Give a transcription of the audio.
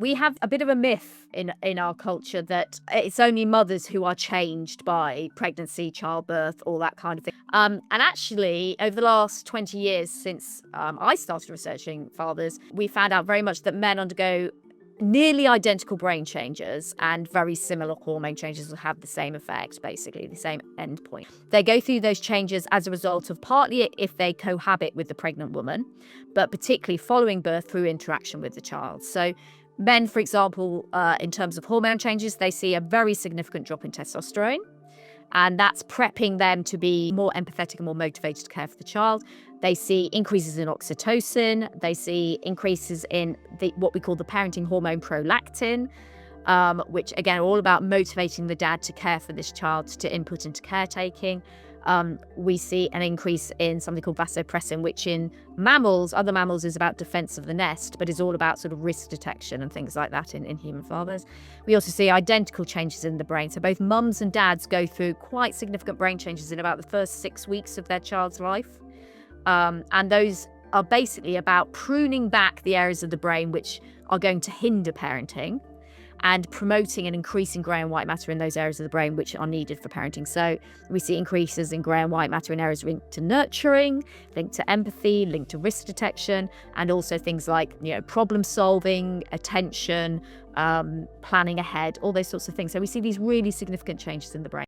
We have a bit of a myth in our culture that it's only mothers who are changed by pregnancy, childbirth, all that kind of thing. And actually, over the last 20 years since I started researching fathers, we found out very much that men undergo nearly identical brain changes, and very similar hormone changes will have the same effect, basically the same endpoint. They go through those changes as a result of partly if they cohabit with the pregnant woman, but particularly following birth through interaction with the child. So men, for example, in terms of hormone changes, they see a very significant drop in testosterone, and that's prepping them to be more empathetic and more motivated to care for the child. They see increases in oxytocin. They see increases in what we call the parenting hormone prolactin, which again are all about motivating the dad to care for this child, to input into caretaking. We see an increase in something called vasopressin, which in other mammals is about defense of the nest, but is all about sort of risk detection and things like that in human fathers. We also see identical changes in the brain. So both mums and dads go through quite significant brain changes in about the first 6 weeks of their child's life. And those are basically about pruning back the areas of the brain which are going to hinder parenting, and promoting and increasing grey and white matter in those areas of the brain which are needed for parenting. So we see increases in grey and white matter in areas linked to nurturing, linked to empathy, linked to risk detection, and also things like, problem solving, attention, planning ahead, all those sorts of things. So we see these really significant changes in the brain.